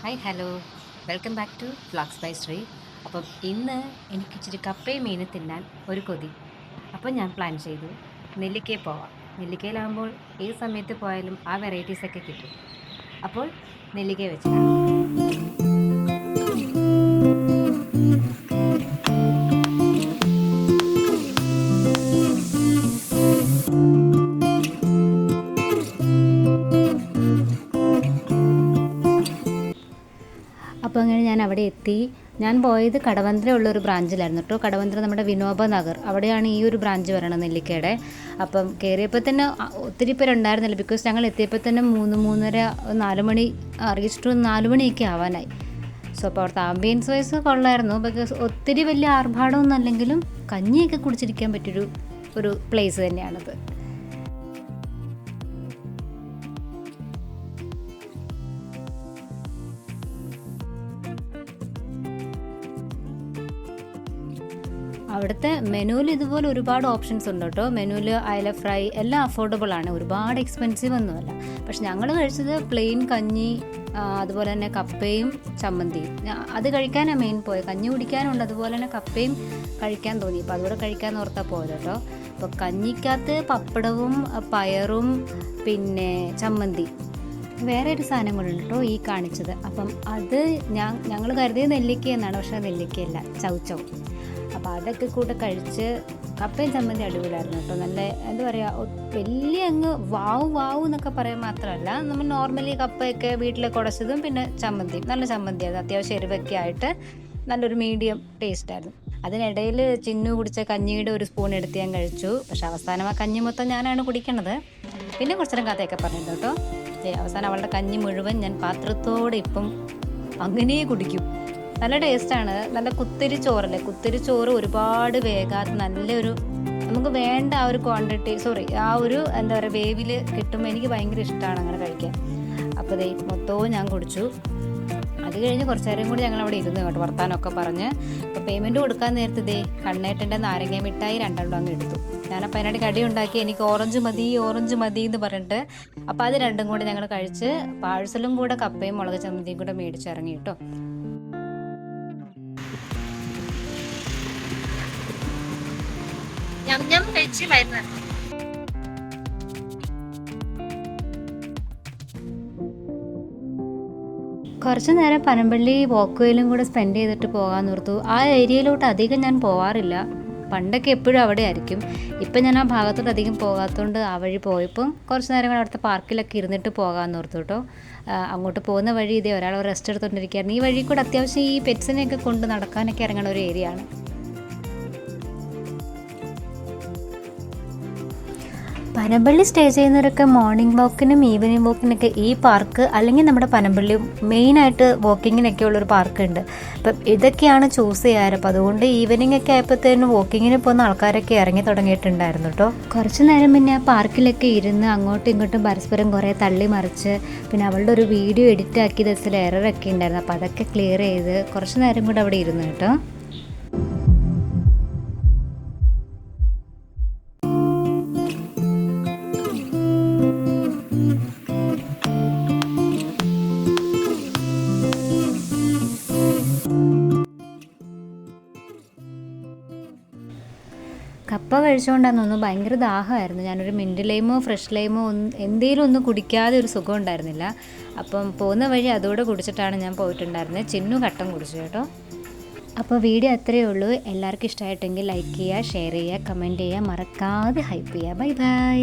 Hi hello welcome back to flax by Sree. അപ്പം ഇന്ന് എനിക്ക് ഇച്ചിരി കപ്പയും മീനും തിന്നാൻ ഒരു കൊതി. അപ്പം ഞാൻ പ്ലാൻ ചെയ്തു നെല്ലിക്കയിൽ പോവാം. നെല്ലിക്കയിലാകുമ്പോൾ ഏത് സമയത്ത് പോയാലും ആ വെറൈറ്റീസൊക്കെ കിട്ടും. അപ്പോൾ നെല്ലിക്കയിൽ വെച്ച് കാണാം. അപ്പോൾ അങ്ങനെ ഞാൻ അവിടെ എത്തി. ഞാൻ പോയത് കടവന്ത്ര ഉള്ളൊരു ബ്രാഞ്ചിലായിരുന്നു കേട്ടോ. കടവന്ത്ര നമ്മുടെ വിനോബ നഗർ അവിടെയാണ് ഈ ഒരു ബ്രാഞ്ച് വരണം നെല്ലിക്കയുടെ. അപ്പം കയറിയപ്പോൾ തന്നെ ഒത്തിരി പേരുണ്ടായിരുന്നില്ല. ബിക്കോസ് ഞങ്ങൾ എത്തിയപ്പോൾ തന്നെ 3-3:30 4 മണി റീച്ച് 4 മണിയൊക്കെ ആവാനായി. സോ അപ്പോൾ അവിടുത്തെ ആംബിയൻസ് വൈസ് കൊള്ളായിരുന്നു. ബിക്കോസ് ഒത്തിരി വലിയ ആർഭാടമൊന്നും അല്ലെങ്കിലും കഞ്ഞിയൊക്കെ കുടിച്ചിരിക്കാൻ പറ്റിയൊരു പ്ലേസ് തന്നെയാണത്. അവിടുത്തെ മെനുവിൽ ഇതുപോലെ ഒരുപാട് ഓപ്ഷൻസ് ഉണ്ട് കേട്ടോ. മെനുവിൽ അയല ഫ്രൈ എല്ലാം അഫോർഡബിൾ ആണ്, ഒരുപാട് എക്സ്പെൻസീവ് ഒന്നുമല്ല. പക്ഷെ ഞങ്ങൾ കഴിച്ചത് പ്ലെയിൻ കഞ്ഞി, അതുപോലെ തന്നെ കപ്പയും ചമ്മന്തിയും. അത് കഴിക്കാനാണ് മെയിൻ പോയത്. കഞ്ഞി കുടിക്കാനുണ്ട്, അതുപോലെ തന്നെ കപ്പയും കഴിക്കാൻ തോന്നി. അപ്പോൾ അതുകൂടെ കഴിക്കാമെന്ന് ഓർത്താൽ പോയത് കേട്ടോ. അപ്പോൾ കഞ്ഞിക്കകത്ത് പപ്പടവും പയറും പിന്നെ ചമ്മന്തി, വേറെ ഒരു സാധനം കൊണ്ടുണ്ട് കേട്ടോ ഈ കാണിച്ചത്. അപ്പം അത് ഞങ്ങൾ കരുതിയത് നെല്ലിക്ക എന്നാണ്, പക്ഷേ നെല്ലിക്കയല്ല, ചൗ. അപ്പോൾ അതൊക്കെ കൂടെ കഴിച്ച് കപ്പയും ചമ്മന്തി അടിപൊളിയായിരുന്നു കേട്ടോ. നല്ല എന്താ പറയുക, വലിയ അങ്ങ് വാവ് എന്നൊക്കെ പറയാൻ മാത്രമല്ല, നമ്മൾ നോർമലി കപ്പയൊക്കെ വീട്ടിലേക്ക് ഉടച്ചതും പിന്നെ ചമ്മന്തിയും നല്ല ചമ്മന്തിയായിരുന്നു. അത്യാവശ്യം എരിവൊക്കെ ആയിട്ട് നല്ലൊരു മീഡിയം ടേസ്റ്റായിരുന്നു. അതിനിടയിൽ ചിന്നു കുടിച്ച കഞ്ഞിയുടെ ഒരു സ്പൂൺ എടുത്ത് ഞാൻ കഴിച്ചു. പക്ഷെ അവസാനം ആ കഞ്ഞി മൊത്തം ഞാനാണ് കുടിക്കണത്. പിന്നെ കുറച്ചേരം കഥയൊക്കെ പറഞ്ഞിട്ടുണ്ട് കേട്ടോ. അവസാനം അവളുടെ കഞ്ഞി മുഴുവൻ ഞാൻ പാത്രത്തോടെ ഇപ്പം അങ്ങനെ കുടിക്കും. നല്ല ടേസ്റ്റാണ്. നല്ല കുത്തിരി ചോറല്ലേ, കുത്തിരി ചോറ് ഒരുപാട് വേഗാതെ നല്ലൊരു നമുക്ക് വേണ്ട ആ ഒരു ക്വാണ്ടിറ്റി ആ ഒരു എന്താ പറയുക വേവിൽ കിട്ടുമ്പോൾ എനിക്ക് ഭയങ്കര ഇഷ്ടമാണ് അങ്ങനെ കഴിക്കാൻ. അപ്പോൾ ദേ മൊത്തവും ഞാൻ കുടിച്ചു. അത് കഴിഞ്ഞ് കുറച്ച് നേരം കൂടി ഞങ്ങൾ അവിടെ ഇരുന്നു കേട്ടോ, വർത്താനമൊക്കെ പറഞ്ഞ്. അപ്പോൾ പേയ്മെൻറ്റ് കൊടുക്കാൻ നേരത്തെ ദേ കണ്ണേട്ടൻ്റെ നാരങ്ങ മിഠായി 2 അങ്ങ് എടുത്തു. ഞാനപ്പോൾ അതിനായിട്ട് കടി ഉണ്ടാക്കി, എനിക്ക് ഓറഞ്ച് മതി എന്ന് പറഞ്ഞിട്ട്. അപ്പോൾ അത് 2 കൂടെ ഞങ്ങൾ കഴിച്ച് പാഴ്സലും കൂടെ കപ്പയും മുളക് ചമ്മന്തിയും കൂടെ മേടിച്ചിറങ്ങി കേട്ടോ. കഴിച്ച് വരുന്നത് കുറച്ച് നേരം പനമ്പള്ളി വാക്ക് വേയിലും കൂടെ സ്പെൻഡ് ചെയ്തിട്ട് പോകാൻ ഓർത്തു. ആ ഏരിയയിലോട്ട് അധികം ഞാൻ പോകാറില്ല. പണ്ടൊക്കെ എപ്പോഴും അവിടെ ആയിരിക്കും. ഇപ്പം ഞാൻ ആ ഭാഗത്തോട്ട് അധികം പോകാത്തതുകൊണ്ട് ആ വഴി പോയപ്പം കുറച്ച് നേരം കൂടെ അവിടുത്തെ പാർക്കിലൊക്കെ ഇരുന്നിട്ട് പോകാമെന്ന് ഓർത്തു കേട്ടോ. അങ്ങോട്ട് പോകുന്ന വഴി ഇതേ ഒരാൾ റെസ്റ്റ് എടുത്തുകൊണ്ടിരിക്കുകയായിരുന്നു. ഈ വഴി കൂടെ അത്യാവശ്യം ഈ പെറ്റ്സിനെയൊക്കെ കൊണ്ട് നടക്കാനൊക്കെ ഇറങ്ങുന്ന ഒരു ഏരിയ ആണ്. പനമ്പള്ളി സ്റ്റേ ചെയ്യുന്നവരൊക്കെ മോർണിംഗ് വാക്കിനും ഈവനിങ് വാക്കിനൊക്കെ ഈ പാർക്ക് അല്ലെങ്കിൽ നമ്മുടെ പനമ്പള്ളി മെയിനായിട്ട് വാക്കിങ്ങിനൊക്കെ ഉള്ളൊരു പാർക്കുണ്ട്. അപ്പം ഇതൊക്കെയാണ് ചൂസ് ചെയ്യാറ്. അപ്പം അതുകൊണ്ട് ഈവനിങ് ഒക്കെ ആയപ്പോഴത്തേനും വാക്കിങ്ങിന് പോകുന്ന ആൾക്കാരൊക്കെ ഇറങ്ങി തുടങ്ങിയിട്ടുണ്ടായിരുന്നു കേട്ടോ. കുറച്ച് നേരം പിന്നെ ആ പാർക്കിലൊക്കെ ഇരുന്ന് അങ്ങോട്ടും ഇങ്ങോട്ടും പരസ്പരം കുറേ തള്ളി മറിച്ച്, പിന്നെ അവളുടെ ഒരു വീഡിയോ എഡിറ്റ് ആക്കിയത് ചില എററൊക്കെ ഉണ്ടായിരുന്നു. അപ്പോൾ അതൊക്കെ ക്ലിയർ ചെയ്ത് കുറച്ച് നേരം കൂടെ അവിടെ ഇരുന്നു കേട്ടോ. കപ്പ കഴിച്ചുകൊണ്ടാന്ന് തോന്നുന്നു ഭയങ്കര ദാഹമായിരുന്നു. ഞാനൊരു മിൻറ്റ് ലൈമോ ഫ്രഷ് ലൈമോ എന്തെങ്കിലും ഒന്ന് കുടിക്കാതെ ഒരു സുഖം ഉണ്ടായിരുന്നില്ല. അപ്പം പോകുന്ന വഴി അതോടെ കുടിച്ചിട്ടാണ് ഞാൻ പോയിട്ടുണ്ടായിരുന്നത്. ചിന്നു കട്ടൻ കുടിച്ചു കേട്ടോ. അപ്പോൾ വീഡിയോ അത്രയേ ഉള്ളൂ. എല്ലാവർക്കും ഇഷ്ടമായിട്ടെങ്കിൽ ലൈക്ക് ചെയ്യുക, ഷെയർ ചെയ്യുക, കമൻറ്റ് ചെയ്യുക, മറക്കാതെ ഹൈപ്പ് ചെയ്യുക. Bye bye.